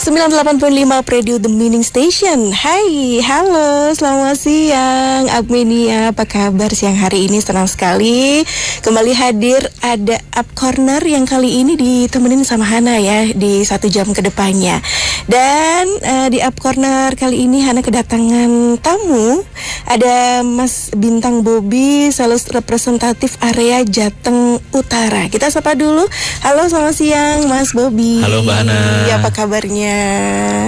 98.5 Radio The Meaning Station. Hai, halo, selamat siang Agmenia, apa kabar siang hari ini? Senang sekali kembali hadir. Ada Up Corner yang kali ini ditemenin sama Hana ya, di 1 jam ke depannya. Dan di Up Corner kali ini Hana kedatangan tamu. Ada Mas Bintang Bobi, sales representatif area Jateng Utara. Kita sapa dulu. Halo, selamat siang Mas Bobi. Halo Mbak Hana. Ya, apa kabarnya?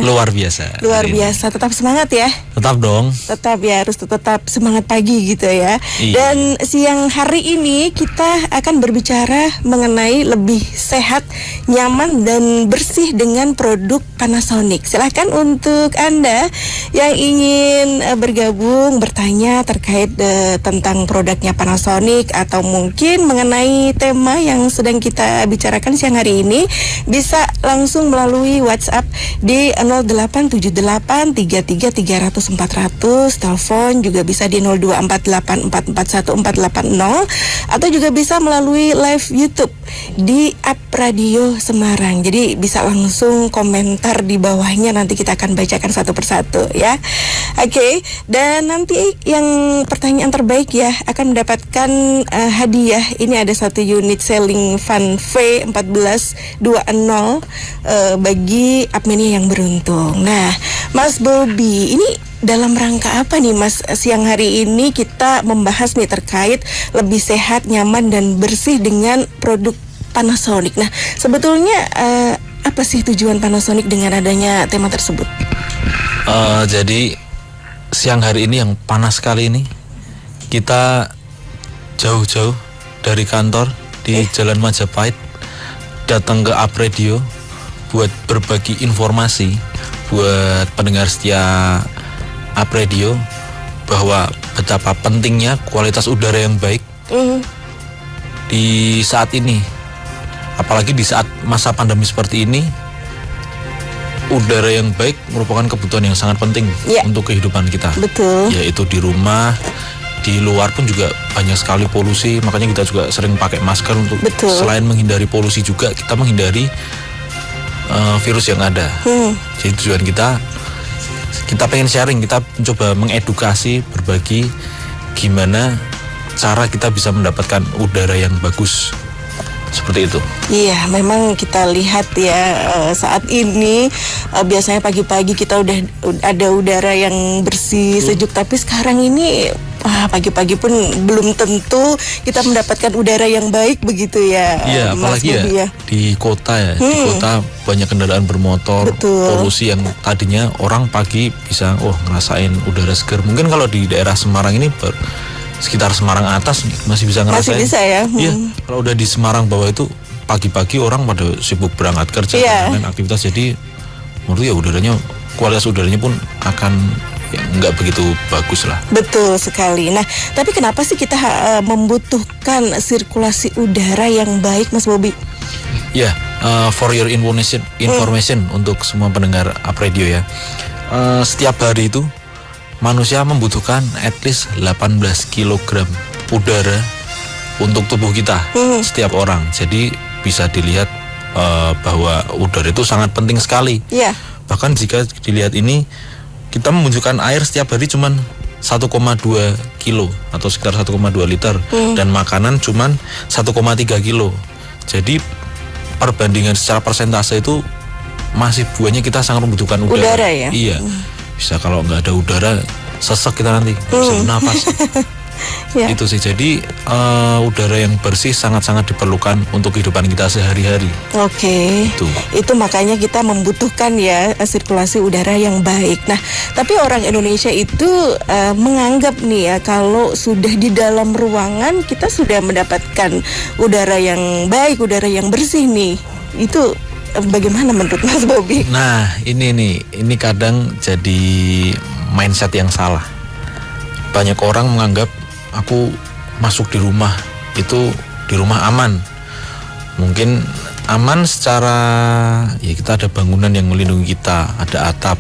Luar biasa. Luar biasa, tetap semangat ya. Tetap dong. Tetap ya, harus tetap semangat pagi gitu ya. Iya. Dan siang hari ini kita akan berbicara mengenai lebih sehat, nyaman dan bersih dengan produk Panasonic. Silahkan untuk Anda yang ingin bergabung, bertanya terkait tentang produknya Panasonic atau mungkin mengenai tema yang sedang kita bicarakan siang hari ini, bisa langsung melalui WhatsApp di 087833300400, telepon juga bisa di 0248441480, atau juga bisa melalui live YouTube di Up Radio Semarang. Jadi bisa langsung komentar di bawahnya, nanti kita akan bacakan satu persatu ya. Oke, dan nanti yang pertanyaan terbaik ya akan mendapatkan hadiah. Ini ada 1 unit ceiling fan V1420 bagi Apmenia yang beruntung. Nah, Mas Bobi, ini dalam rangka apa nih Mas siang hari ini kita membahas nih terkait lebih sehat, nyaman dan bersih dengan produk Panasonic. Nah, sebetulnya apa sih tujuan Panasonic dengan adanya tema tersebut? Jadi siang hari ini yang panas sekali ini, kita jauh-jauh dari kantor di Jalan Majapahit datang ke Up Radio buat berbagi informasi buat pendengar setia Up Radio bahwa betapa pentingnya kualitas udara yang baik di saat ini, apalagi di saat masa pandemi seperti ini. Udara yang baik merupakan kebutuhan yang sangat penting untuk kehidupan kita. Betul. Yaitu di rumah, di luar pun juga banyak sekali polusi, makanya kita juga sering pakai masker untuk selain menghindari polusi juga kita menghindari virus yang ada. Jadi tujuan kita pengen sharing, kita mencoba mengedukasi, berbagi gimana cara kita bisa mendapatkan udara yang bagus. Seperti itu. Iya, memang kita lihat ya saat ini biasanya pagi-pagi kita udah ada udara yang bersih, sejuk, tapi sekarang ini pagi-pagi pun belum tentu kita mendapatkan udara yang baik begitu ya. Iya, apalagi ya di kota ya. Di kota banyak kendaraan bermotor, polusi yang tadinya orang pagi bisa ngerasain udara segar. Mungkin kalau di daerah Semarang ini sekitar Semarang atas masih bisa ngerasain. Masih bisa ya. Iya, kalau udah di Semarang bawah itu pagi-pagi orang pada sibuk berangkat kerja dan aktivitas, jadi menurut ya udaranya, kualitas udaranya pun akan nggak begitu bagus lah. Betul sekali. Nah, tapi kenapa sih kita membutuhkan sirkulasi udara yang baik, Mas Bobi? Ya, for your information untuk semua pendengar Up Radio ya. Setiap hari itu manusia membutuhkan at least 18 kg udara untuk tubuh kita, setiap orang. Jadi bisa dilihat bahwa udara itu sangat penting sekali. Bahkan jika dilihat ini, kita membutuhkan air setiap hari cuman 1,2 kilo atau sekitar 1,2 liter, dan makanan cuman 1,3 kilo. Jadi perbandingan secara persentase itu masih buahnya kita sangat membutuhkan udara ya? Iya. Bisa kalau nggak ada udara sesek kita nanti, nggak bisa bernapas. Itu sih, jadi udara yang bersih sangat-sangat diperlukan untuk kehidupan kita sehari-hari. Itu makanya kita membutuhkan ya sirkulasi udara yang baik. Nah, tapi orang Indonesia itu menganggap nih ya, kalau sudah di dalam ruangan kita sudah mendapatkan udara yang baik, udara yang bersih nih. Itu bagaimana menurut Mas Bobi? Nah, ini kadang jadi mindset yang salah. Banyak orang menganggap aku masuk di rumah itu, di rumah aman. Mungkin aman secara ya kita ada bangunan yang melindungi kita, ada atap.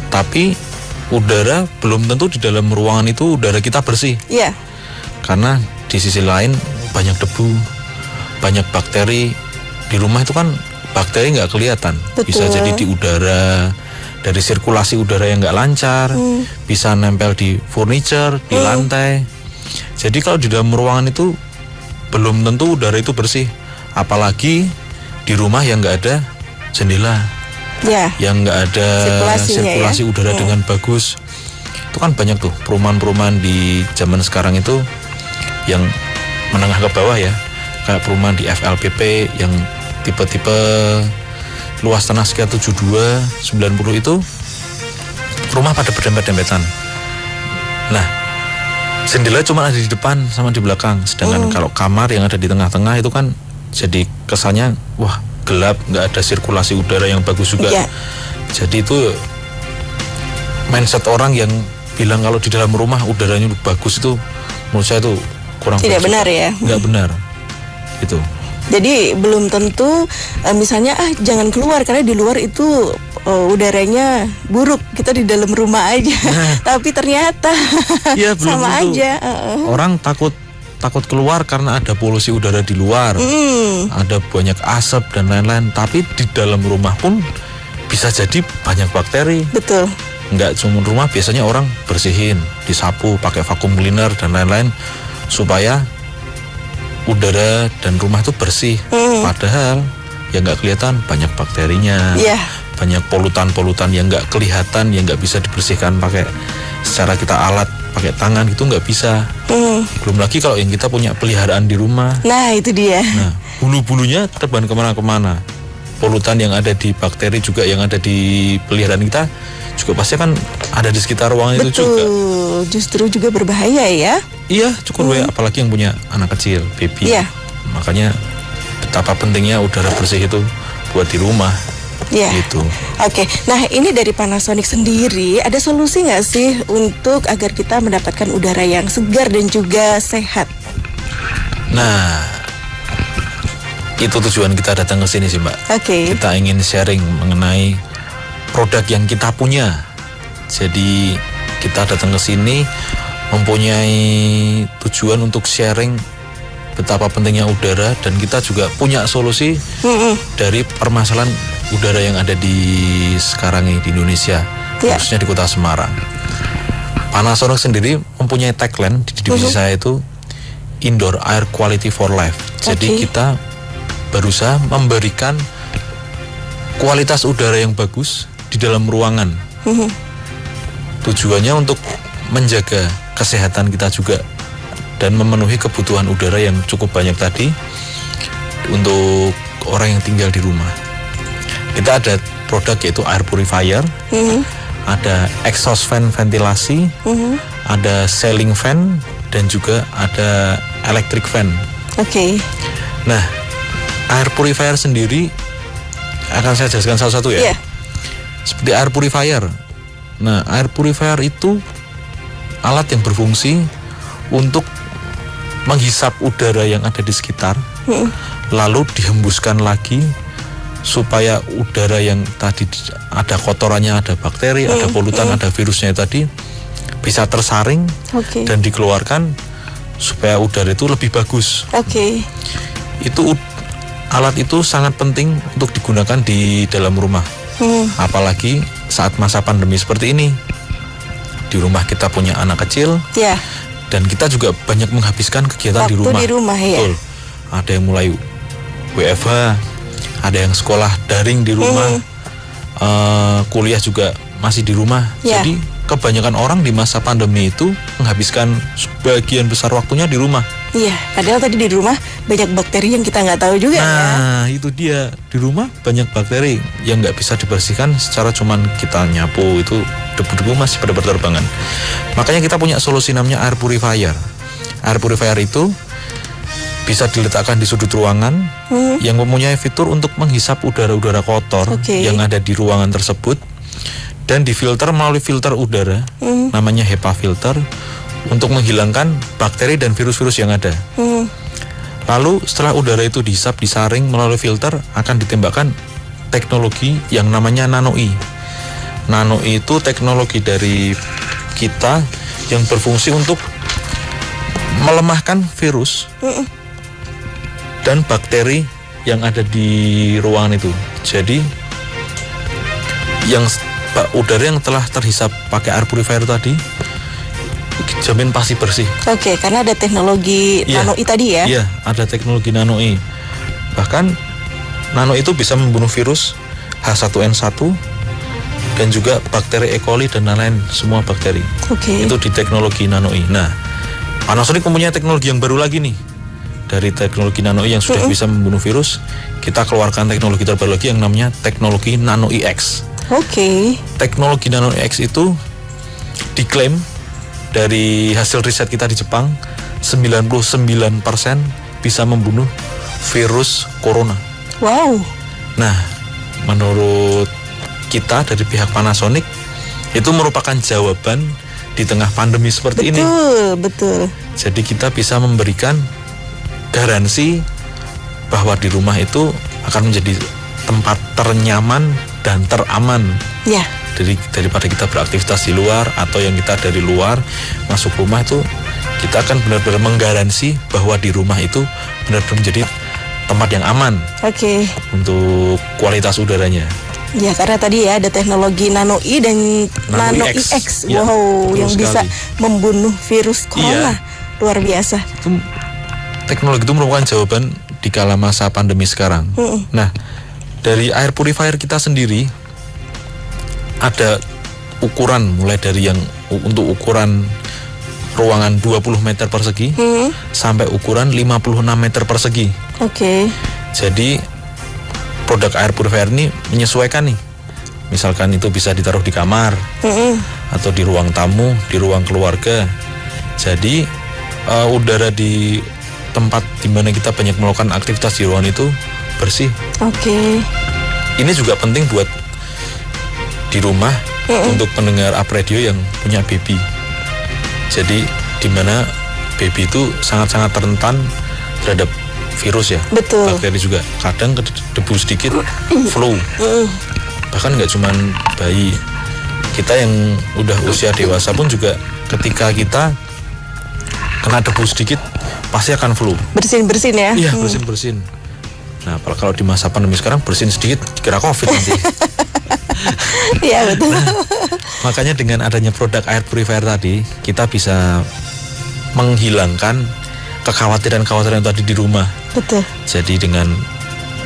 Tapi udara belum tentu di dalam ruangan itu udara kita bersih. Karena di sisi lain banyak debu, banyak bakteri. Di rumah itu kan bakteri nggak kelihatan. Betul. Bisa jadi di udara, dari sirkulasi udara yang nggak lancar, bisa nempel di furniture, di lantai. Jadi kalau di dalam ruangan itu belum tentu udara itu bersih, apalagi di rumah yang nggak ada jendela, Ya. yang nggak ada sirkulasi udara dengan bagus. Itu kan banyak tuh perumahan-perumahan di zaman sekarang itu yang menengah ke bawah ya, kayak perumahan di FLPP yang tipe-tipe luas tanah sekitar 72, 90 itu rumah pada berdempet-dempetan. Nah, jendela cuma ada di depan sama di belakang. Sedangkan kalau kamar yang ada di tengah-tengah itu kan jadi kesannya wah gelap, nggak ada sirkulasi udara yang bagus juga. Ya. Jadi itu mindset orang yang bilang kalau di dalam rumah udaranya bagus itu menurut saya itu kurang Tidak bagus. benar ya. Nggak benar. Gitu. Jadi belum tentu misalnya jangan keluar karena di luar itu udaranya buruk, kita di dalam rumah aja. Tapi ternyata Iya, belum sama tentu. aja. Orang takut keluar karena ada polusi udara di luar, ada banyak asap dan lain-lain. Tapi di dalam rumah pun bisa jadi banyak bakteri. Betul. Nggak cuma rumah, biasanya orang bersihin, disapu pakai vacuum cleaner dan lain-lain supaya udara dan rumah itu bersih. Padahal yang nggak kelihatan banyak bakterinya, Iya. banyak polutan-polutan yang nggak kelihatan, yang nggak bisa dibersihkan pakai secara kita alat, pakai tangan itu nggak bisa. Belum lagi kalau yang kita punya peliharaan di rumah. Nah itu dia. Nah, bulu-bulunya terbang kemana-kemana. Polutan yang ada di bakteri juga yang ada di peliharaan kita juga pasti kan ada di sekitar ruangan itu juga. Betul. Justru juga berbahaya ya. Iya, cukup bahaya, apalagi yang punya anak kecil, baby. Iya. Makanya betapa pentingnya udara bersih itu buat di rumah. Iya. Gitu. Oke, nah ini dari Panasonic sendiri ada solusi nggak sih untuk agar kita mendapatkan udara yang segar dan juga sehat? Nah, itu tujuan kita datang ke sini sih, Mbak. Oke. Kita ingin sharing mengenai produk yang kita punya. Jadi kita datang ke sini mempunyai tujuan untuk sharing betapa pentingnya udara, dan kita juga punya solusi dari permasalahan udara yang ada di sekarang ini di Indonesia, Ya. khususnya di kota Semarang. Panasonic sendiri mempunyai tagline di divisi saya itu Indoor Air Quality for Life. Jadi Oke. kita berusaha memberikan kualitas udara yang bagus di dalam ruangan. Tujuannya untuk menjaga kesehatan kita juga dan memenuhi kebutuhan udara yang cukup banyak tadi untuk orang yang tinggal di rumah. Kita ada produk yaitu air purifier, ada exhaust fan ventilasi, ada ceiling fan, dan juga ada electric fan. Oke. Nah, air purifier sendiri akan saya jelaskan satu-satu ya. Iya. Seperti air purifier. Nah, air purifier itu alat yang berfungsi untuk menghisap udara yang ada di sekitar, lalu dihembuskan lagi supaya udara yang tadi ada kotorannya, ada bakteri, ada polutan, ada virusnya tadi bisa tersaring Oke. dan dikeluarkan supaya udara itu lebih bagus. Oke. Itu alat itu sangat penting untuk digunakan di dalam rumah. Apalagi saat masa pandemi seperti ini. Di rumah kita punya anak kecil, Ya. dan kita juga banyak menghabiskan kegiatan Waktu di rumah. di rumah, ya. Betul. Ada yang mulai WFH, ada yang sekolah daring di rumah, kuliah juga masih di rumah. Ya. Jadi kebanyakan orang di masa pandemi itu menghabiskan sebagian besar waktunya di rumah. Iya. Padahal tadi di rumah banyak bakteri yang kita nggak tahu juga ya. Nah, itu dia, di rumah banyak bakteri yang nggak bisa dibersihkan secara cuman kita nyapu, itu debu-debu masih pada berterbangan. Makanya kita punya solusi namanya air purifier. Air purifier itu bisa diletakkan di sudut ruangan yang mempunyai fitur untuk menghisap udara-udara kotor Oke. yang ada di ruangan tersebut dan difilter melalui filter udara namanya HEPA filter untuk menghilangkan bakteri dan virus-virus yang ada. Lalu setelah udara itu dihisap, disaring melalui filter, akan ditembakkan teknologi yang namanya Nano-E. Nano-E itu teknologi dari kita yang berfungsi untuk melemahkan virus dan bakteri yang ada di ruangan itu. Jadi yang udara yang telah terhisap pakai air purifier tadi jamin pasti bersih. Oke, karena ada teknologi nano I tadi ya? Iya, ada teknologi nano I. Bahkan nano itu bisa membunuh virus H1N1 dan juga bakteri E. coli dan lain-lain, semua bakteri. Oke. Itu di teknologi nano I. Nah, Panasonic mempunyai teknologi yang baru lagi nih. Dari teknologi nano I yang sudah bisa membunuh virus, kita keluarkan teknologi terbaru lagi yang namanya teknologi nano IX. Oke. Teknologi nano IX itu diklaim dari hasil riset kita di Jepang 99% bisa membunuh virus corona. Wow. Nah, menurut kita dari pihak Panasonic itu merupakan jawaban di tengah pandemi seperti ini. Betul. Jadi kita bisa memberikan garansi bahwa di rumah itu akan menjadi tempat ternyaman dan teraman. Ya. Daripada kita beraktivitas di luar atau yang kita dari luar masuk rumah itu, kita akan benar-benar menggaransi bahwa di rumah itu benar-benar menjadi tempat yang aman. Oke. Untuk kualitas udaranya. Ya, karena tadi ya ada teknologi nano I dan nano IX. Ya, wow, yang sekali. bisa membunuh virus corona. Luar biasa. Itu teknologi itu merupakan jawaban di kala masa pandemi sekarang. Nah, dari air purifier kita sendiri ada ukuran mulai dari yang untuk ukuran ruangan 20 meter persegi sampai ukuran 56 meter persegi. Oke. Jadi produk air purifier ini menyesuaikan nih. Misalkan itu bisa ditaruh di kamar atau di ruang tamu, di ruang keluarga. Jadi udara di tempat di mana kita banyak melakukan aktivitas di ruangan itu bersih. Oke. Ini juga penting buat di rumah untuk pendengar up radio yang punya baby. Jadi di mana baby itu sangat-sangat rentan terhadap virus ya. Betul. Bakteri juga. Kadang debu sedikit flu. Bahkan nggak cuma bayi, kita yang udah usia dewasa pun juga ketika kita kena debu sedikit pasti akan flu. Bersin-bersin ya? Iya, bersin-bersin. Nah, kalau di masa pandemi sekarang bersin sedikit dikira COVID nanti. Iya, betul. Nah, makanya dengan adanya produk air purifier tadi, kita bisa menghilangkan kekhawatiran-kekhawatiran tadi di rumah. Betul. Jadi dengan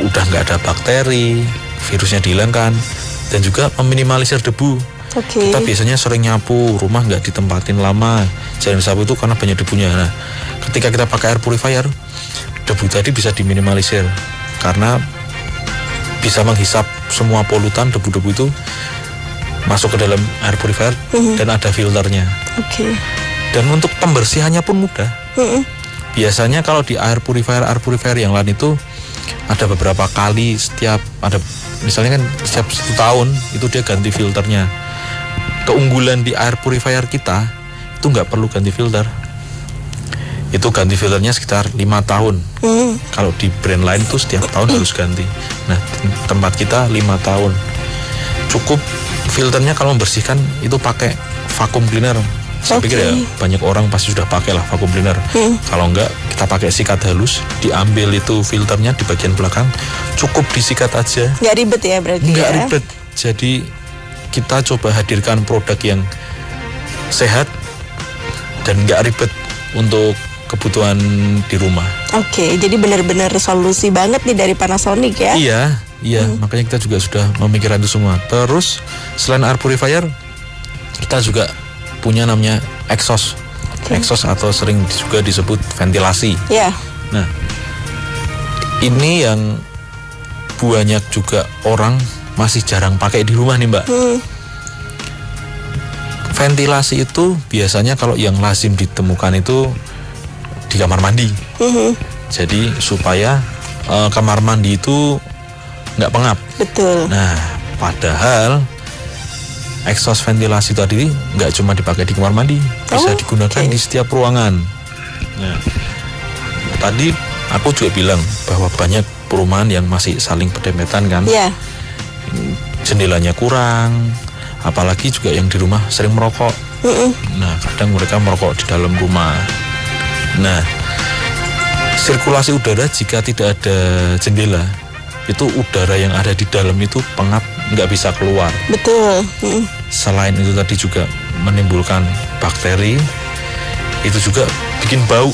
udah nggak ada bakteri, virusnya dihilangkan, dan juga meminimalisir debu. Oke. Kita biasanya sering nyapu, rumah nggak ditempatin lama, jalan sapu itu karena banyak debunya. Nah, ketika kita pakai air purifier, debu tadi bisa diminimalisir karena bisa menghisap semua polutan, debu-debu itu masuk ke dalam air purifier dan ada filternya. Oke. Dan untuk pembersihannya pun mudah. Biasanya kalau di air purifier yang lain itu ada beberapa kali misalnya kan setiap 1 tahun itu dia ganti filternya. Keunggulan di air purifier kita itu nggak perlu ganti filter. Itu ganti filternya sekitar 5 tahun. Kalau di brand lain tuh setiap tahun harus ganti. Nah, tempat kita 5 tahun. Cukup filternya kalau membersihkan itu pakai vacuum cleaner. Saya pikir ya banyak orang pasti sudah pakai lah vacuum cleaner. Kalau enggak, kita pakai sikat halus, diambil itu filternya di bagian belakang, cukup disikat aja. Nggak ribet ya berarti? Nggak ribet. Jadi kita coba hadirkan produk yang sehat dan nggak ribet untuk kebutuhan di rumah. Oke, jadi benar-benar solusi banget nih dari Panasonic ya? Iya, makanya kita juga sudah memikirkan itu semua. Terus selain air purifier, kita juga punya namanya exhaust. Exhaust atau sering juga disebut ventilasi. Iya. Nah, ini yang banyak juga orang masih jarang pakai di rumah nih, Mbak. Ventilasi itu biasanya kalau yang lazim ditemukan itu di kamar mandi. Jadi supaya kamar mandi itu nggak pengap. Betul. Nah, padahal exhaust ventilasi tadi nggak cuma dipakai di kamar mandi, bisa digunakan di setiap ruangan. Nah, tadi aku juga bilang bahwa banyak perumahan yang masih saling berdempetan kan. Iya. Jendelanya kurang, apalagi juga yang di rumah sering merokok. Nah, kadang mereka merokok di dalam rumah. Nah, sirkulasi udara jika tidak ada jendela, itu udara yang ada di dalam itu pengap, nggak bisa keluar. Betul. Selain itu tadi juga menimbulkan bakteri, itu juga bikin bau.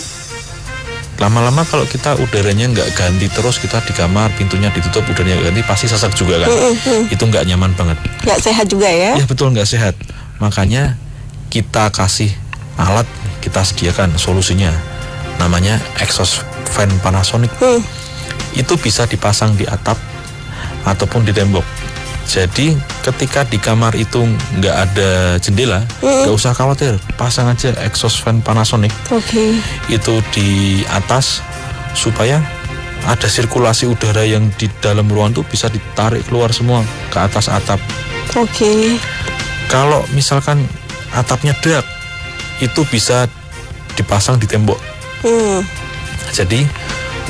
Lama-lama kalau kita udaranya nggak ganti terus, kita di kamar pintunya ditutup, udaranya nggak ganti, pasti sesak juga kan. Itu nggak nyaman banget. Nggak sehat juga ya? Ya betul, nggak sehat. Makanya kita kasih alat, kita sediakan solusinya, namanya exhaust fan Panasonic. Itu bisa dipasang di atap ataupun di tembok. Jadi ketika di kamar itu nggak ada jendela, nggak usah khawatir, pasang aja exhaust fan Panasonic. Itu di atas supaya ada sirkulasi udara yang di dalam ruangan tuh bisa ditarik keluar semua ke atas atap. Kalau misalkan atapnya dak, itu bisa dipasang di tembok. Jadi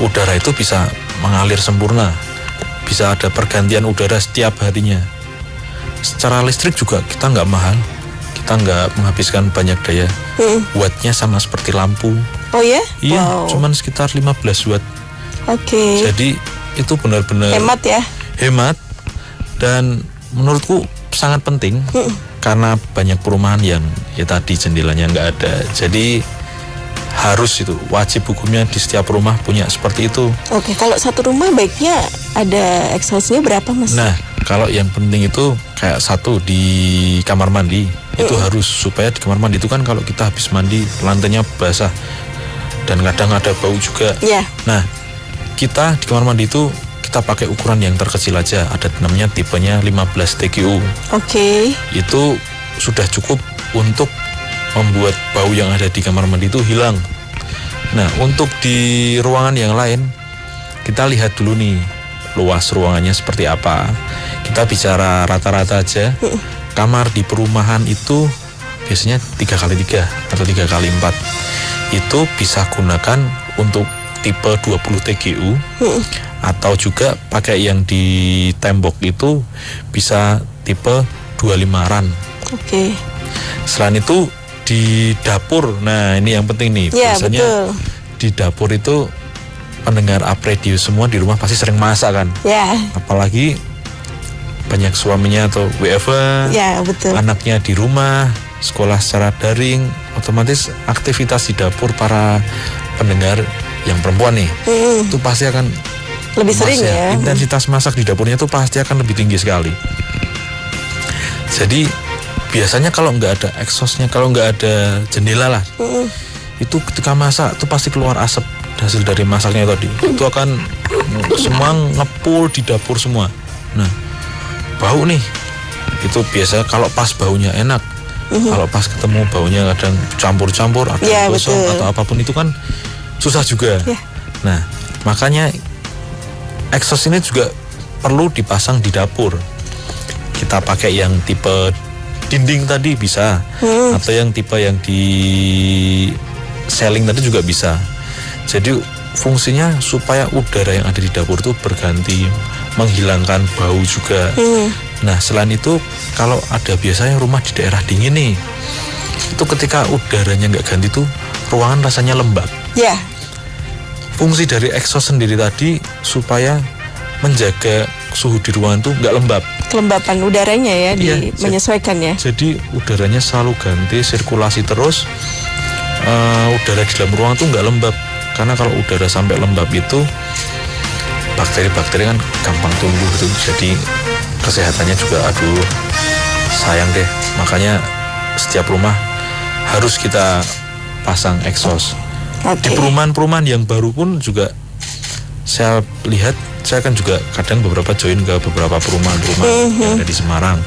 udara itu bisa mengalir sempurna. Bisa ada pergantian udara setiap harinya. Secara listrik juga kita nggak mahal, kita nggak menghabiskan banyak daya. Wattnya sama seperti lampu. Oh ya? Iya, cuman sekitar 15 watt. Jadi itu benar-benar hemat ya? Hemat, dan menurutku sangat penting karena banyak perumahan yang ya tadi jendelanya nggak ada. Jadi harus itu wajib hukumnya di setiap rumah punya seperti itu. Kalau satu rumah baiknya ada exhaustnya berapa, Mas? Nah, kalau yang penting itu kayak satu di kamar mandi itu harus, supaya di kamar mandi itu kan kalau kita habis mandi lantainya basah dan kadang ada bau juga. Nah, kita di kamar mandi itu kita pakai ukuran yang terkecil aja, ada namanya tipenya 15 TQU. Itu sudah cukup untuk membuat bau yang ada di kamar mandi itu hilang. Nah, untuk di ruangan yang lain, kita lihat dulu nih luas ruangannya seperti apa. Kita bicara rata-rata aja. Kamar di perumahan itu biasanya 3x3 atau 3x4. Itu bisa gunakan untuk tipe 20 TQU atau juga pakai yang di tembok itu bisa tipe 25 RAN. Selain itu di dapur, nah ini yang penting nih, biasanya di dapur itu pendengar Up Radio semua di rumah pasti sering masak kan, apalagi banyak suaminya atau WFH, anaknya di rumah, sekolah secara daring, otomatis aktivitas di dapur para pendengar yang perempuan nih, itu pasti akan lebih sering ya. Intensitas masak di dapurnya itu pasti akan lebih tinggi sekali. Jadi biasanya kalau nggak ada exhaustnya, kalau nggak ada jendela lah, itu ketika masak itu pasti keluar asap hasil dari masaknya tadi. Itu akan semua ngepul di dapur semua. Nah, bau nih. Itu biasa kalau pas baunya enak. Kalau pas ketemu baunya kadang campur-campur, ada gosong atau apapun itu kan susah juga. Nah, makanya exhaust ini juga perlu dipasang di dapur. Kita pakai yang tipe dinding tadi bisa, atau yang tipe yang di ceiling tadi juga bisa. Jadi fungsinya supaya udara yang ada di dapur itu berganti, menghilangkan bau juga. Nah, selain itu kalau ada biasanya rumah di daerah dingin nih, itu ketika udaranya nggak ganti tuh ruangan rasanya lembab. Fungsi dari exhaust sendiri tadi supaya menjaga suhu di ruangan tuh nggak lembab. Kelembapan udaranya ya, menyesuaikan ya. Jadi udaranya selalu ganti, sirkulasi terus. Udara di dalam ruangan tuh nggak lembab. Karena kalau udara sampai lembab itu bakteri-bakteri kan gampang tumbuh gitu. Jadi kesehatannya juga sayang deh. Makanya setiap rumah harus kita pasang exhaust. Di perumahan-perumahan yang baru pun juga saya lihat, saya kan juga kadang beberapa join ke beberapa perumahan-perumahan yang ada di Semarang.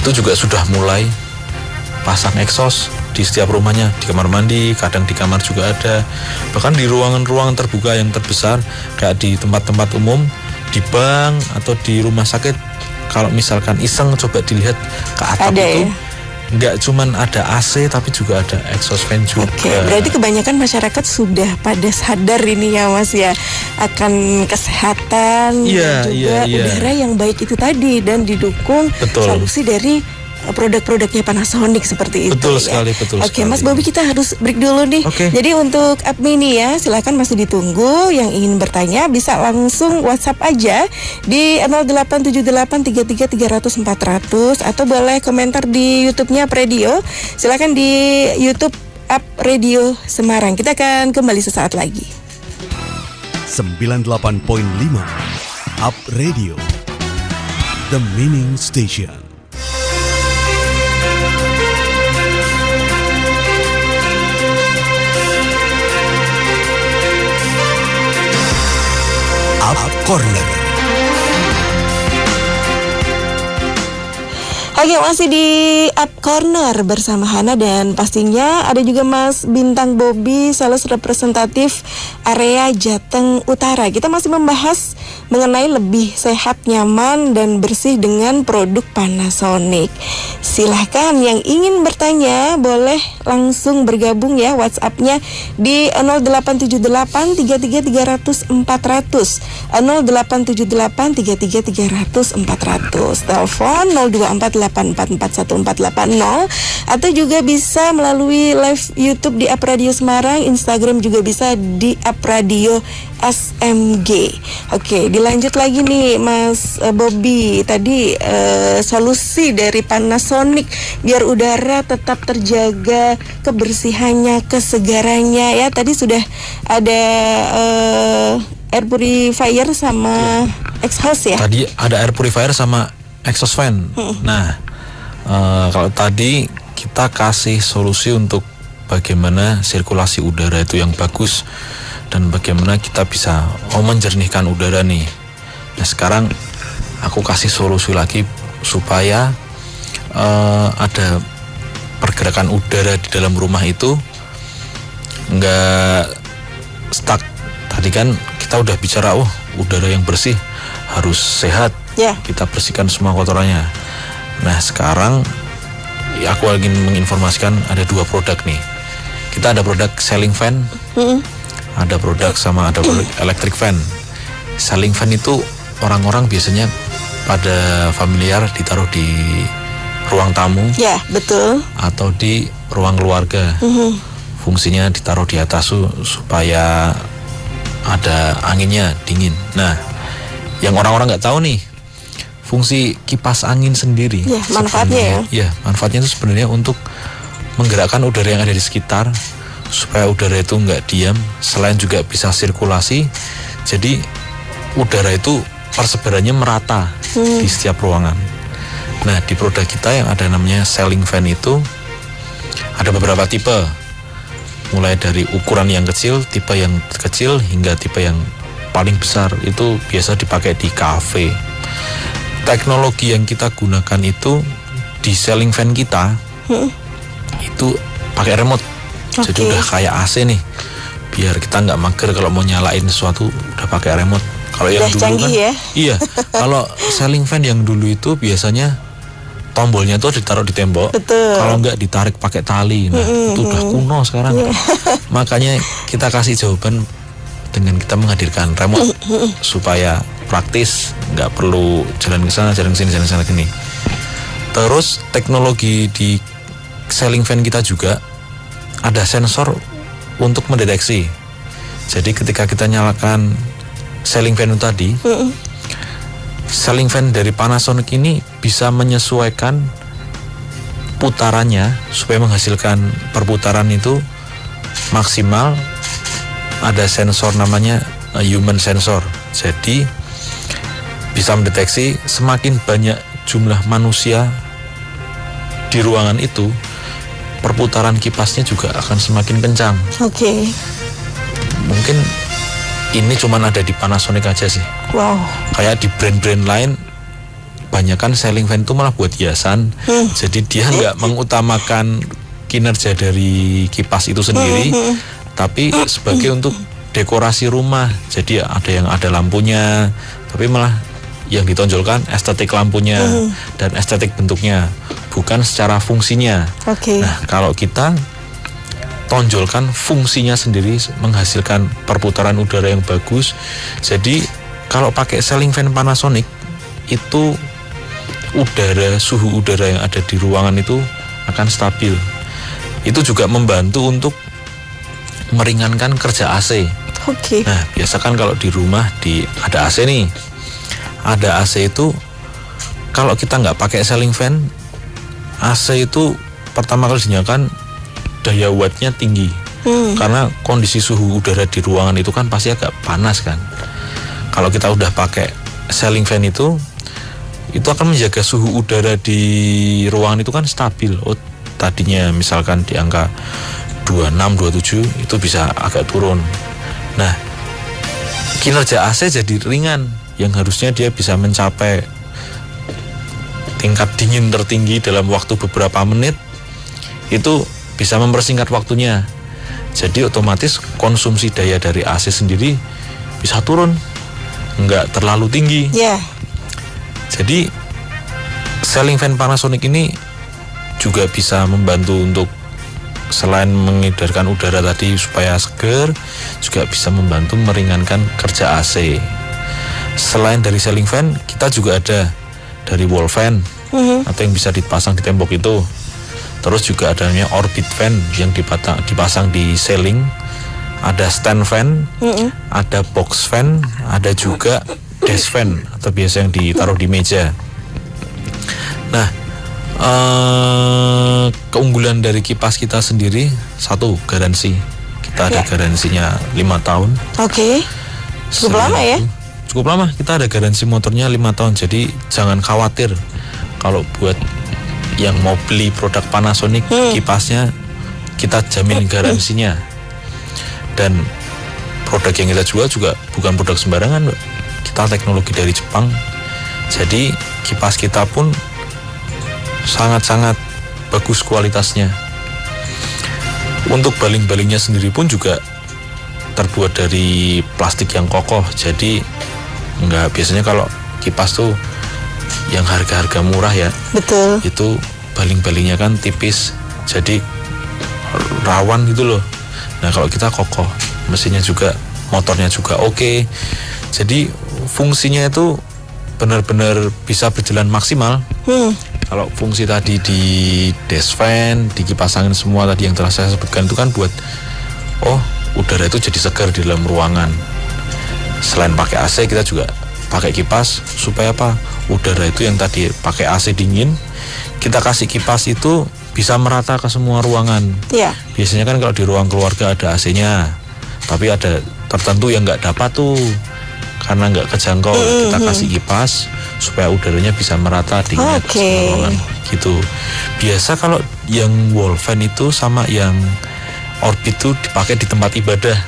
Itu juga sudah mulai pasang exhaust di setiap rumahnya, di kamar mandi, kadang di kamar juga ada. Bahkan di ruangan-ruangan terbuka yang terbesar, kayak di tempat-tempat umum, di bank atau di rumah sakit, kalau misalkan iseng coba dilihat ke atap itu, nggak cuman ada AC tapi juga ada exhaust fan juga. Berarti kebanyakan masyarakat sudah pada sadar ini ya Mas ya, akan kesehatan dan juga udara yang baik itu tadi, dan didukung solusi dari produk-produknya Panasonic seperti itu. Betul ya. sekali, betul Oke, sekali. Mas Bobby, kita harus break dulu nih. Oke. Jadi untuk app mini ya, silakan masih ditunggu. Yang ingin bertanya bisa langsung WhatsApp aja di 087833300400 atau boleh komentar di YouTube-nya App Radio. Silakan di YouTube App Radio Semarang. Kita akan kembali sesaat lagi. 98.5 Up Radio, The Meaning Station. Up Corner. Oke, masih di Up Corner bersama Hana dan pastinya ada juga Mas Bintang Bobby, sales representatif area Jateng Utara. Kita masih membahas mengenai lebih sehat, nyaman, dan bersih dengan produk Panasonic. Silahkan yang ingin bertanya boleh langsung bergabung ya, WhatsApp-nya di 0878 33 300 400, 0878 33 300 400, telepon 0248441480, atau juga bisa melalui live YouTube di App Radio Semarang, Instagram juga bisa di App Radio SMG. Oke, dilanjut lagi nih Mas Bobby. Tadi solusi dari Panasonic biar udara tetap terjaga, kebersihannya, kesegarannya ya. Tadi sudah ada air purifier sama exhaust ya. Tadi ada air purifier sama exhaust fan. Nah, kalau tadi kita kasih solusi untuk bagaimana sirkulasi udara itu yang bagus dan bagaimana kita bisa menjernihkan udara nih. Nah, sekarang aku kasih solusi lagi supaya ada pergerakan udara di dalam rumah itu nggak stuck. Tadi kan kita udah bicara, udara yang bersih harus sehat. Ya. Kita bersihkan semua kotorannya. Nah, sekarang aku lagi menginformasikan ada 2 produk nih. Kita ada produk ceiling fan, ada produk electric fan. Ceiling fan itu orang-orang biasanya pada familiar ditaruh di ruang tamu. Ya, betul. Atau di ruang keluarga. Fungsinya ditaruh di atas supaya ada anginnya dingin. Nah, yang orang-orang nggak tahu nih, fungsi kipas angin sendiri. Ya, manfaatnya ya. Manfaatnya itu sebenarnya untuk menggerakkan udara yang ada di sekitar supaya udara itu nggak diam. Selain juga bisa sirkulasi, jadi udara itu persebarannya merata di setiap ruangan. Nah, di produk kita yang ada namanya ceiling fan itu ada beberapa tipe, mulai dari ukuran yang kecil, tipe yang kecil, hingga tipe yang paling besar. Itu biasa dipakai di kafe. Teknologi yang kita gunakan itu di ceiling fan kita itu pakai remote. Jadi udah kayak AC nih, biar kita nggak mager kalau mau nyalain sesuatu udah pakai remote. Kalau yang dulu kan ya? Iya, kalau ceiling fan yang dulu itu biasanya tombolnya tuh ditaruh di tembok. Betul. Kalau nggak ditarik pakai tali. Nah, itu udah kuno sekarang. Makanya kita kasih jawaban dengan kita menghadirkan remote supaya praktis, nggak perlu jalan ke sana, jalan ke sini, jalan ke sana gini. Terus teknologi di ceiling fan kita juga ada sensor untuk mendeteksi. Jadi ketika kita nyalakan ceiling fan itu tadi, ceiling fan dari Panasonic ini bisa menyesuaikan putarannya supaya menghasilkan perputaran itu maksimal. Ada sensor namanya human sensor. Jadi bisa mendeteksi semakin banyak jumlah manusia di ruangan itu, perputaran kipasnya juga akan semakin kencang. Oke. Mungkin ini cuman ada di Panasonic aja sih. Wow. Kayak di brand-brand lain banyak kan ceiling fan itu malah buat hiasan. Jadi dia nggak mengutamakan kinerja dari kipas itu sendiri, tapi sebagai untuk dekorasi rumah. Jadi ada yang ada lampunya, tapi malah yang ditonjolkan estetik lampunya dan estetik bentuknya, bukan secara fungsinya. Oke. Nah, kalau kita tonjolkan fungsinya sendiri, menghasilkan perputaran udara yang bagus. Jadi kalau pakai ceiling fan Panasonic itu suhu udara yang ada di ruangan itu akan stabil. Itu juga membantu untuk meringankan kerja AC. Oke. Nah, biasa kan kalau di rumah ada AC nih. Ada AC itu kalau kita nggak pakai ceiling fan, AC itu pertama kali dinyalakan daya wattnya tinggi. Karena kondisi suhu udara di ruangan itu kan pasti agak panas kan. Kalau kita udah pakai ceiling fan itu akan menjaga suhu udara di ruangan itu kan stabil. Oh, tadinya misalkan di angka 26, 27 itu bisa agak turun. Nah, kinerja AC jadi ringan, yang harusnya dia bisa mencapai tingkat dingin tertinggi dalam waktu beberapa menit, itu bisa mempersingkat waktunya. Jadi otomatis konsumsi daya dari AC sendiri bisa turun, nggak terlalu tinggi. Jadi ceiling fan Panasonic ini juga bisa membantu untuk selain mengedarkan udara tadi supaya segar, juga bisa membantu meringankan kerja AC. Selain dari ceiling fan, kita juga ada dari wall fan atau yang bisa dipasang di tembok itu. Terus juga ada namanya orbit fan yang dipasang di ceiling. Ada stand fan, ada box fan, ada juga desk fan atau biasa yang ditaruh di meja. Nah, keunggulan dari kipas kita sendiri, satu, garansi. Kita ada garansinya 5 tahun. Oke. Cukup lama ya? Cukup lama, kita ada garansi motornya 5 tahun. Jadi jangan khawatir kalau buat yang mau beli produk Panasonic, kipasnya kita jamin garansinya. Dan produk yang kita jual juga bukan produk sembarangan, Mbak. Kita teknologi dari Jepang. Jadi kipas kita pun sangat-sangat bagus kualitasnya. Untuk baling-balingnya sendiri pun juga terbuat dari plastik yang kokoh. Jadi nggak, biasanya kalau kipas tuh yang harga-harga murah ya, betul, itu baling-balingnya kan tipis, jadi rawan gitu loh. Nah, kalau kita kokoh, mesinnya juga, motornya juga oke. Jadi fungsinya itu benar-benar bisa berjalan maksimal. Kalau fungsi tadi di desk fan, di kipas angin semua tadi yang telah saya sebutkan itu kan buat udara itu jadi segar di dalam ruangan. Selain pakai AC, kita juga pakai kipas supaya apa? Udara itu yang tadi pakai AC dingin, kita kasih kipas itu bisa merata ke semua ruangan. Biasanya kan kalau di ruang keluarga ada AC-nya, tapi ada tertentu yang nggak dapat tuh karena nggak kejangkau. Kita kasih kipas supaya udaranya bisa merata dinginnya ke semua ruangan gitu. Biasa kalau yang wall fan itu sama yang orbit itu dipakai di tempat ibadah.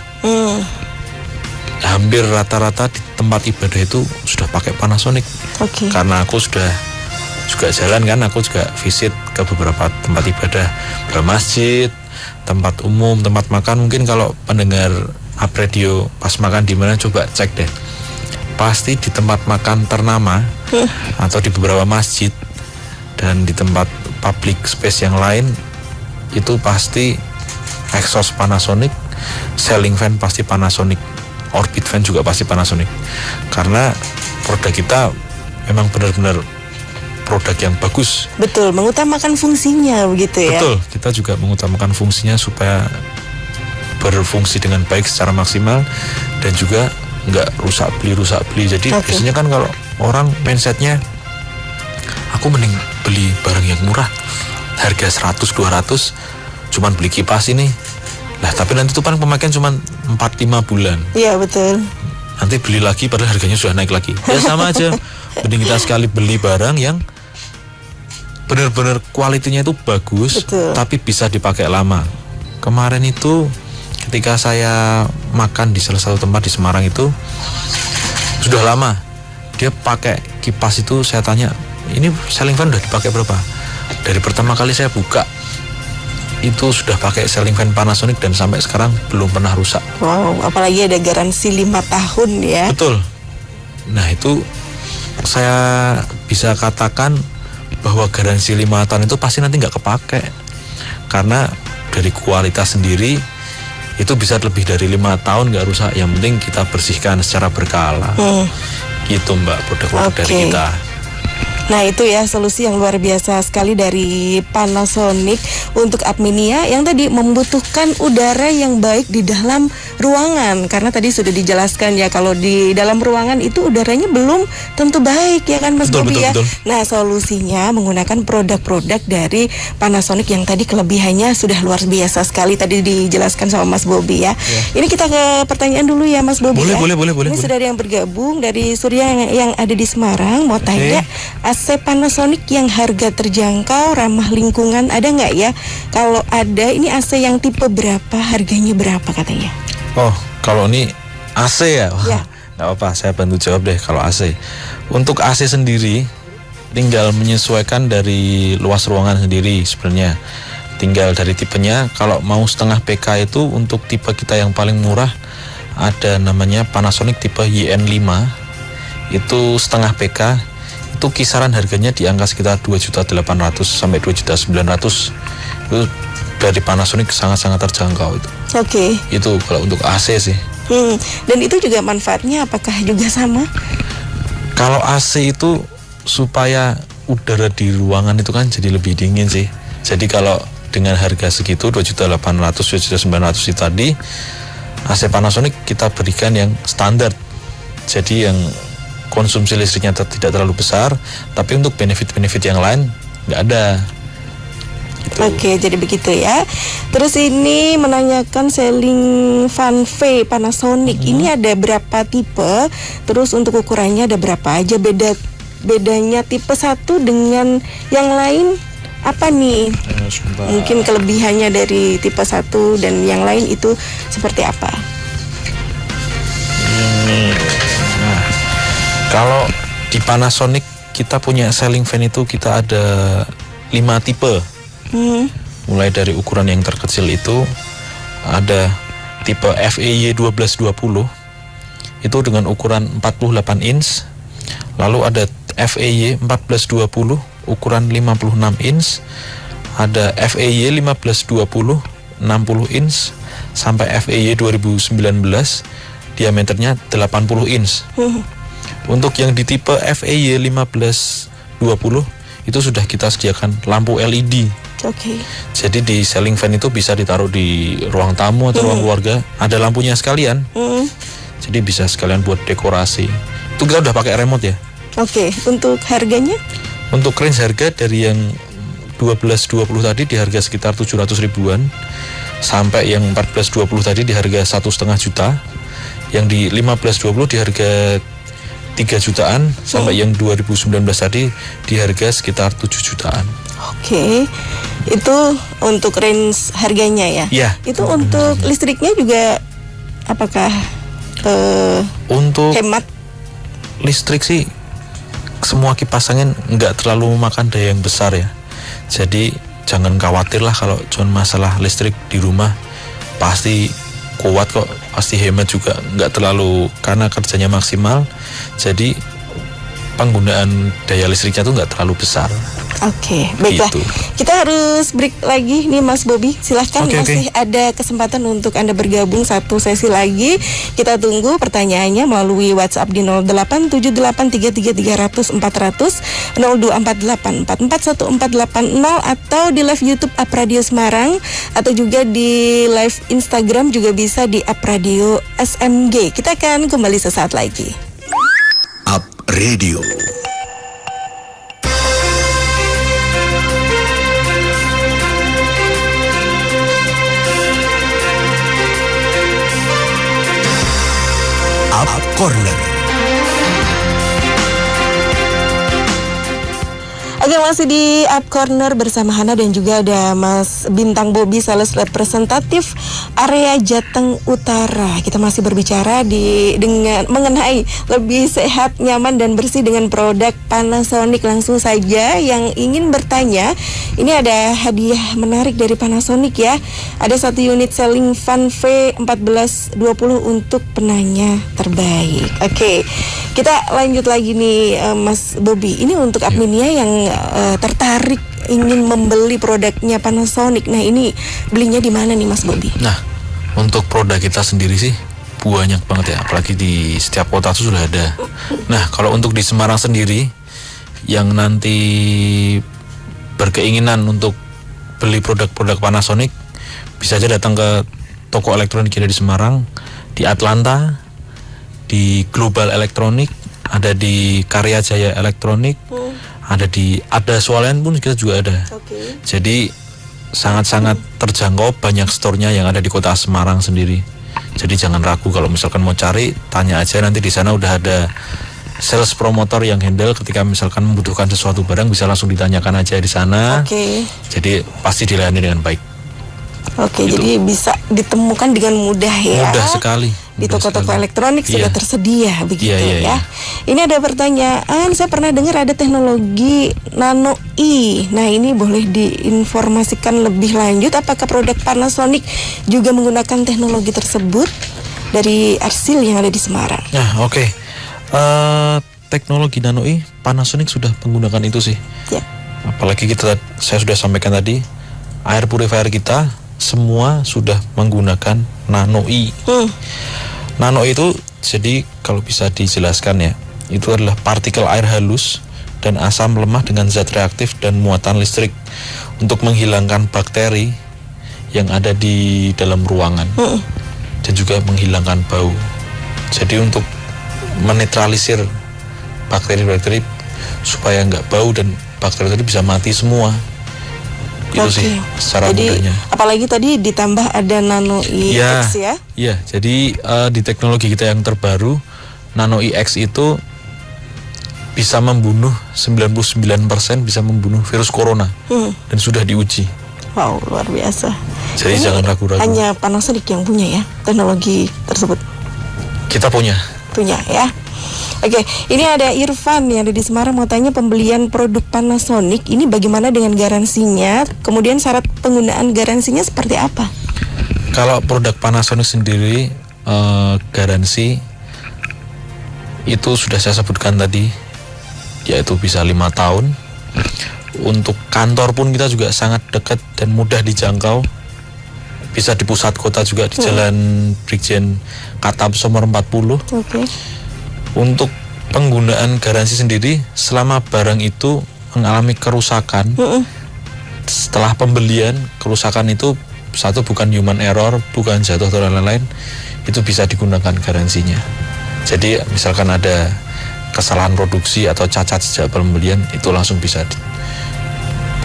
Hampir rata-rata di tempat ibadah itu sudah pakai Panasonic. Karena aku sudah juga jalan kan, aku juga visit ke beberapa tempat ibadah, ke masjid, tempat umum, tempat makan. Mungkin kalau pendengar Up Radio pas makan di mana, coba cek deh. Pasti di tempat makan ternama atau di beberapa masjid dan di tempat public space yang lain itu pasti exhaust Panasonic, ceiling fan pasti Panasonic, orbit fan juga pasti Panasonic. Karena produk kita memang benar-benar produk yang bagus. Betul, mengutamakan fungsinya begitu ya. Betul, kita juga mengutamakan fungsinya supaya berfungsi dengan baik secara maksimal dan juga nggak rusak beli. Jadi biasanya kan kalau orang mindsetnya, aku mending beli barang yang murah, harga 100-200, cuman beli kipas ini. Lah tapi nanti tuh kan pemakaian cuma 4-5 bulan. Iya betul. Nanti beli lagi padahal harganya sudah naik lagi. Ya sama aja. Mending kita sekali beli barang yang benar-benar kualitinya itu bagus, tapi bisa dipakai lama. Kemarin itu ketika saya makan di salah satu tempat di Semarang itu sudah lama, dia pakai kipas itu. Saya tanya, ini ceiling fan udah dipakai berapa? Dari pertama kali saya buka itu sudah pakai ceiling fan Panasonic dan sampai sekarang belum pernah rusak. Wow, apalagi ada garansi 5 tahun ya. Betul. Nah itu saya bisa katakan bahwa garansi 5 tahun itu pasti nanti nggak kepake, karena dari kualitas sendiri itu bisa lebih dari 5 tahun nggak rusak. Yang penting kita bersihkan secara berkala. Gitu Mbak, produk-produk dari kita. Nah itu ya solusi yang luar biasa sekali dari Panasonic untuk Apminia yang tadi membutuhkan udara yang baik di dalam ruangan. Karena tadi sudah dijelaskan ya kalau di dalam ruangan itu udaranya belum tentu baik ya kan Mas Bobi ya. Nah solusinya menggunakan produk-produk dari Panasonic yang tadi kelebihannya sudah luar biasa sekali tadi dijelaskan sama Mas Bobi ya. Ini kita ke pertanyaan dulu ya Mas Bobi ya. Boleh. Ini sudah ada yang bergabung dari Surya yang ada di Semarang mau tanya AC Panasonic yang harga terjangkau ramah lingkungan ada nggak ya? Kalau ada ini AC yang tipe berapa harganya berapa katanya? Oh kalau ini AC ya? Wah, Ya. nggak apa-apa saya bantu jawab deh kalau AC. Untuk AC sendiri tinggal menyesuaikan dari luas ruangan sendiri sebenarnya. Tinggal dari tipenya. Kalau mau setengah PK itu untuk tipe kita yang paling murah ada namanya Panasonic tipe YN5 itu setengah PK itu kisaran harganya di angka sekitar 2.800.000 sampai 2.900.000 itu dari Panasonic sangat-sangat terjangkau itu. Oke. Itu kalau untuk AC sih. Dan itu juga manfaatnya apakah juga sama? Kalau AC itu supaya udara di ruangan itu kan jadi lebih dingin sih. Jadi kalau dengan harga segitu 2.800.000 2.900.000 itu tadi AC Panasonic kita berikan yang standar. Jadi yang konsumsi listriknya tidak terlalu besar, tapi untuk benefit-benefit yang lain nggak ada. Gitu. Oke, jadi begitu ya. Terus ini menanyakan ceiling fan V Panasonic. Ini ada berapa tipe? Terus untuk ukurannya ada berapa aja? Bedanya tipe 1 dengan yang lain apa nih? Mungkin kelebihannya dari tipe 1 dan yang lain itu seperti apa? Nah, kalau di Panasonic kita punya ceiling fan itu kita ada 5 tipe. Mulai dari ukuran yang terkecil itu ada tipe FEY 1220 itu dengan ukuran 48 inch. Lalu ada FEY 1420 ukuran 56 inch. Ada FEY 1520 60 inch sampai FEY 2019 diameternya 80 inch. Untuk yang di tipe FEY 1520 itu sudah kita sediakan lampu LED. Oke. Jadi di ceiling fan itu bisa ditaruh di ruang tamu atau ruang keluarga. Ada lampunya sekalian. Jadi bisa sekalian buat dekorasi. Itu kita udah pakai remote ya. Oke. Untuk harganya? Untuk range harga dari yang 1220 tadi di harga sekitar 700 ribuan sampai yang 1420 tadi di harga 1,5 juta. Yang di 1520 di harga 3 jutaan sampai yang 2019 tadi di harga sekitar 7 jutaan. Oke. Itu untuk range harganya ya? Iya. Itu untuk listriknya juga apakah Untuk hemat? listrik sih semua kipas angin nggak terlalu memakan daya yang besar ya. Jadi jangan khawatir lah kalau cuma masalah listrik di rumah, pasti kuat kok, pasti hemat juga, nggak terlalu karena kerjanya maksimal. Jadi penggunaan daya listriknya tuh nggak terlalu besar. Oke, baiklah. Gitu. Kita harus break lagi nih Mas Bobi. Silahkan masih ada kesempatan untuk Anda bergabung satu sesi lagi. Kita tunggu pertanyaannya melalui WhatsApp di 087833300400 0248441480 atau di live YouTube Up Radio Semarang atau juga di live Instagram juga bisa di Up Radio SMG. Kita akan kembali sesaat lagi. Up Radio. Up Corner. Oke, masih di Up Corner bersama Hana dan juga ada Mas Bintang Bobi, sales representatif area Jateng Utara. Kita masih berbicara dengan mengenai lebih sehat, nyaman dan bersih dengan produk Panasonic. Langsung saja yang ingin bertanya, ini ada hadiah menarik dari Panasonic ya. Ada 1 unit ceiling fan V1420 untuk penanya terbaik. Oke, kita lanjut lagi nih Mas Bobi. Ini untuk Apminia yang tertarik ingin membeli produknya Panasonic. Nah, ini belinya di mana nih Mas Bobi? Nah, untuk produk kita sendiri sih banyak banget ya, apalagi di setiap kota itu sudah ada. Nah, kalau untuk di Semarang sendiri yang nanti berkeinginan untuk beli produk-produk Panasonic bisa aja datang ke toko elektronik yang ada di Semarang, di Atlanta, di Global Elektronik, ada di Karya Jaya Elektronik, ada Swalayan pun kita juga ada. Jadi sangat-sangat terjangkau, banyak store-nya yang ada di kota Semarang sendiri. Jadi jangan ragu kalau misalkan mau cari, tanya aja, nanti di sana udah ada sales promotor yang handle. Ketika misalkan membutuhkan sesuatu barang bisa langsung ditanyakan aja di sana. Jadi pasti dilayani dengan baik. Gitu. Jadi bisa ditemukan dengan mudah ya. Mudah sekali. Di toko-toko elektronik sudah tersedia begitu ya. Iya. Ini ada pertanyaan, saya pernah dengar ada teknologi Nano E. Nah, ini boleh diinformasikan lebih lanjut apakah produk Panasonic juga menggunakan teknologi tersebut dari Arsil yang ada di Semarang? Nah, oke. Teknologi Nano E Panasonic sudah menggunakan itu sih. Ya. Apalagi saya sudah sampaikan tadi, air purifier kita semua sudah menggunakan Nano E. Nano E itu jadi kalau bisa dijelaskan ya, itu adalah partikel air halus dan asam lemah dengan zat reaktif dan muatan listrik untuk menghilangkan bakteri yang ada di dalam ruangan dan juga menghilangkan bau. Jadi untuk menetralisir bakteri-bakteri supaya nggak bau dan bakteri tadi bisa mati semua. Itu sih secara mudahnya. Apalagi tadi ditambah ada Nano EX ya? Iya, jadi di teknologi kita yang terbaru Nano EX itu bisa membunuh 99% bisa membunuh virus corona dan sudah diuji. Wow, luar biasa. Jadi ini jangan ragu-ragu. Hanya Panasonic yang punya ya teknologi tersebut. Kita punya ya. Oke, ini ada Irfan yang ada di Semarang mau tanya pembelian produk Panasonic ini bagaimana dengan garansinya? Kemudian syarat penggunaan garansinya seperti apa? Kalau produk Panasonic sendiri garansi itu sudah saya sebutkan tadi, yaitu bisa 5 tahun. Untuk kantor pun kita juga sangat dekat dan mudah dijangkau. Bisa di pusat kota juga di Jalan Brigjen Katam nomor 40. Untuk penggunaan garansi sendiri, selama barang itu mengalami kerusakan, setelah pembelian, kerusakan itu satu bukan human error, bukan jatuh atau lain-lain, itu bisa digunakan garansinya. Jadi misalkan ada kesalahan produksi atau cacat sejak pembelian, itu langsung bisa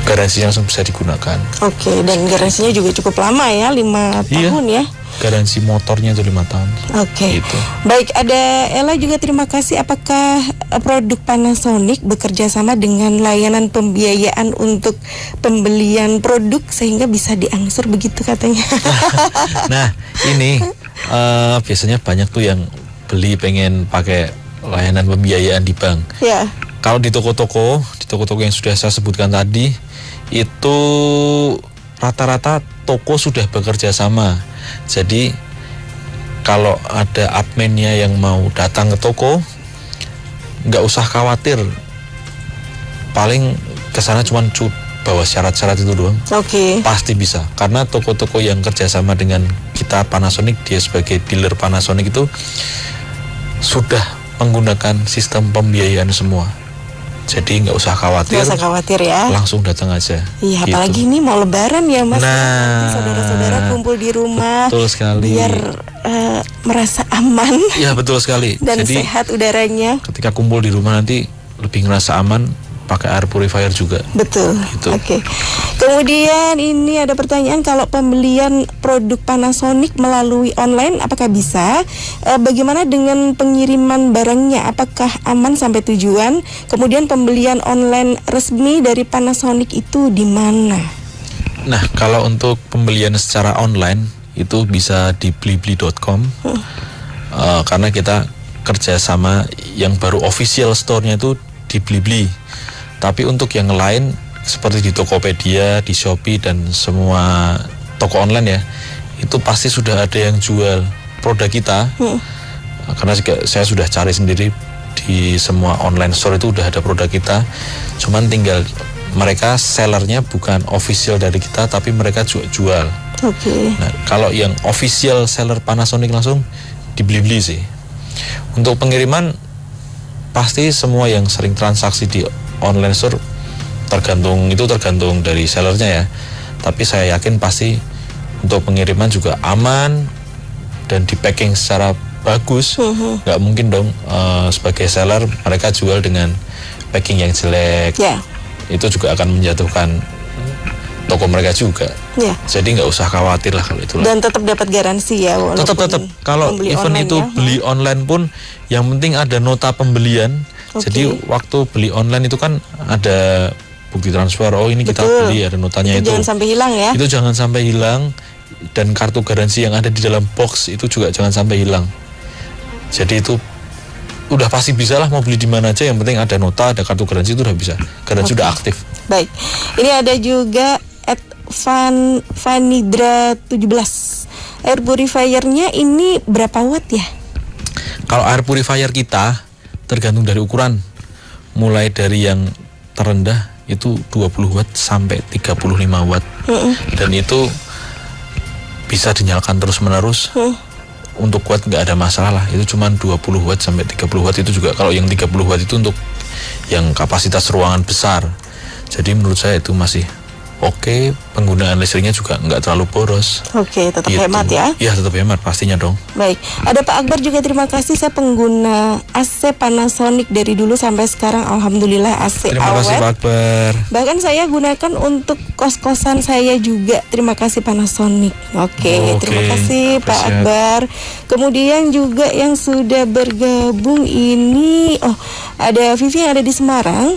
garansinya langsung bisa digunakan. Oke, dan garansinya juga cukup lama ya, 5 tahun ya. Garansi motornya itu 5 tahun. Oke. Gitu. Baik, ada Ella juga terima kasih. Apakah produk Panasonic bekerja sama dengan layanan pembiayaan untuk pembelian produk sehingga bisa diangsur begitu katanya? Nah, ini biasanya banyak tuh yang beli pengen pakai layanan pembiayaan di bank. Ya. Kalau di toko-toko yang sudah saya sebutkan tadi, itu rata-rata toko sudah bekerja sama. Jadi kalau ada adminnya yang mau datang ke toko, nggak usah khawatir. Paling kesana cuma bawa syarat-syarat itu doang. Pasti bisa. Karena toko-toko yang kerjasama dengan kita Panasonic, dia sebagai dealer Panasonic itu sudah menggunakan sistem pembiayaan semua. Jadi nggak usah khawatir. Nggak usah khawatir ya. Langsung datang aja. Iya, gitu. Apalagi ini mau Lebaran ya Mas. Nah, saudara-saudara kumpul di rumah. Betul sekali. Biar merasa aman. Iya betul sekali. Dan jadi, sehat udaranya. Ketika kumpul di rumah nanti lebih ngerasa aman. Pakai air purifier juga. Betul. Gitu. Oke. Kemudian ini ada pertanyaan, kalau pembelian produk Panasonic melalui online apakah bisa? Bagaimana dengan pengiriman barangnya? Apakah aman sampai tujuan? Kemudian pembelian online resmi dari Panasonic itu di mana? Nah, kalau untuk pembelian secara online itu bisa di blibli.com. Karena kita kerjasama yang baru official store-nya itu di Blibli. Tapi untuk yang lain seperti di Tokopedia, di Shopee dan semua toko online ya, itu pasti sudah ada yang jual produk kita. Karena saya sudah cari sendiri di semua online store itu udah ada produk kita. Cuman tinggal mereka sellernya bukan official dari kita, tapi mereka juga jual. Nah, kalau yang official seller Panasonic langsung di Blibli sih. Untuk pengiriman pasti semua yang sering transaksi di online store tergantung dari sellernya ya. Tapi saya yakin pasti untuk pengiriman juga aman dan di packing secara bagus. Nggak mungkin dong sebagai seller mereka jual dengan packing yang jelek. Ya. Itu juga akan menjatuhkan toko mereka juga. Ya. Jadi nggak usah khawatir lah kalau itu. Dan tetap dapat garansi ya. Tetap kalau event itu ya. beli online pun yang penting ada nota pembelian. Jadi waktu beli online itu kan ada bukti transfer. Oh ini kita beli, ada notanya itu. Jangan sampai hilang ya. Itu jangan sampai hilang. Dan kartu garansi yang ada di dalam box itu juga jangan sampai hilang. Jadi itu udah pasti bisa lah mau beli di mana aja. Yang penting ada nota, ada kartu garansi itu udah bisa. Garansi udah aktif. Baik. Ini ada juga Vanidra 17. Air purifiernya ini berapa watt ya? Kalau air purifier kita tergantung dari ukuran. Mulai dari yang terendah itu 20 watt sampai 35 watt. Dan itu bisa dinyalakan terus-menerus. Untuk watt nggak ada masalah lah. Itu cuma 20 watt sampai 30 watt itu juga. Kalau yang 30 watt itu untuk yang kapasitas ruangan besar. Jadi menurut saya itu masih oke, penggunaan listriknya juga nggak terlalu boros. Oke, tetap Gitu. hemat ya. Iya, tetap hemat pastinya dong. Baik, ada Pak Akbar juga, terima kasih. Saya pengguna AC Panasonic dari dulu sampai sekarang, alhamdulillah AC Terima kasih awet. Pak Akbar. Bahkan saya gunakan untuk kos-kosan saya juga. Terima kasih Panasonic. Oke, terima kasih Pak siap. Akbar. Kemudian juga yang sudah bergabung ini, ada Vivi yang ada di Semarang.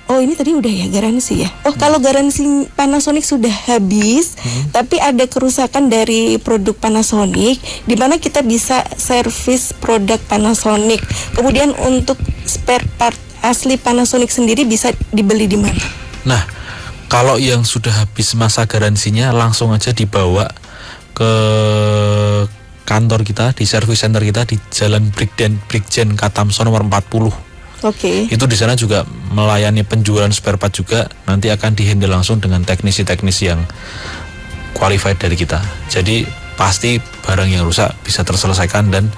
Ini tadi udah ya garansi ya. Kalau garansi Panasonic sudah habis, tapi ada kerusakan dari produk Panasonic, di mana kita bisa servis produk Panasonic. Kemudian untuk spare part asli Panasonic sendiri bisa dibeli di mana? Nah, kalau yang sudah habis masa garansinya langsung aja dibawa ke kantor kita, di service center kita di Jalan Brigjen Katamso nomor 40. Oke. Itu di sana juga melayani penjualan spare part juga, nanti akan dihandle langsung dengan teknisi-teknisi yang qualified dari kita. Jadi pasti barang yang rusak bisa terselesaikan dan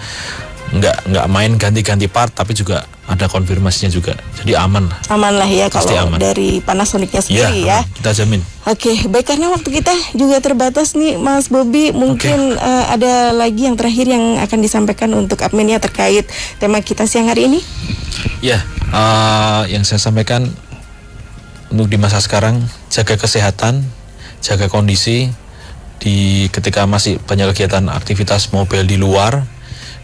nggak main ganti-ganti part, tapi juga ada konfirmasinya juga. Jadi aman lah. Aman lah ya Pasti kalau aman. dari Panasonicnya sendiri ya. Kita jamin. Oke, baik, karena waktu kita juga terbatas nih Mas Bobi, mungkin ada lagi yang terakhir yang akan disampaikan untuk adminnya terkait tema kita siang hari ini? Ya, yang saya sampaikan untuk di masa sekarang, jaga kesehatan, jaga kondisi ketika masih banyak kegiatan aktivitas mobile di luar,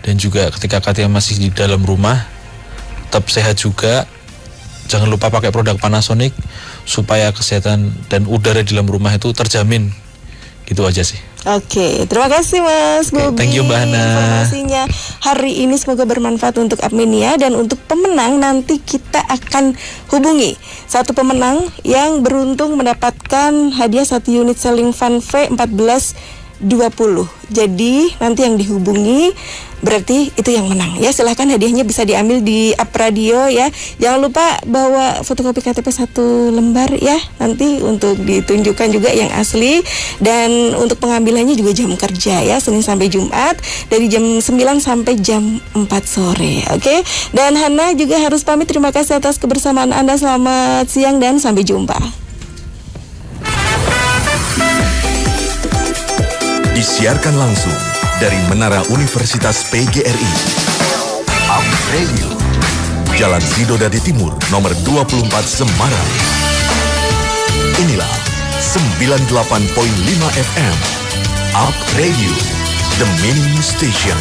dan juga ketika kalian masih di dalam rumah, tetap sehat juga. Jangan lupa pakai produk Panasonic supaya kesehatan dan udara di dalam rumah itu terjamin. Gitu aja sih. Oke, terima kasih Mas Bobi. Thank you Mbak Hana. Informasinya hari ini semoga bermanfaat untuk adminnya, dan untuk pemenang nanti kita akan hubungi satu pemenang yang beruntung mendapatkan hadiah 1 unit ceiling fan V1420. Jadi nanti yang dihubungi berarti itu yang menang ya. Silahkan, hadiahnya bisa diambil di Up Radio ya. Jangan lupa bawa fotokopi KTP 1 lembar ya, nanti untuk ditunjukkan juga yang asli. Dan untuk pengambilannya juga jam kerja ya, Senin sampai Jumat dari jam 9 sampai jam 4 sore. Oke. Dan Hana juga harus pamit. Terima kasih atas kebersamaan Anda. Selamat siang dan sampai jumpa. Disiarkan langsung dari Menara Universitas PGRI. Up Radio, Jalan Sidodadi Timur, nomor 24 Semarang. Inilah 98.5 FM. Up Radio, The Mini Station.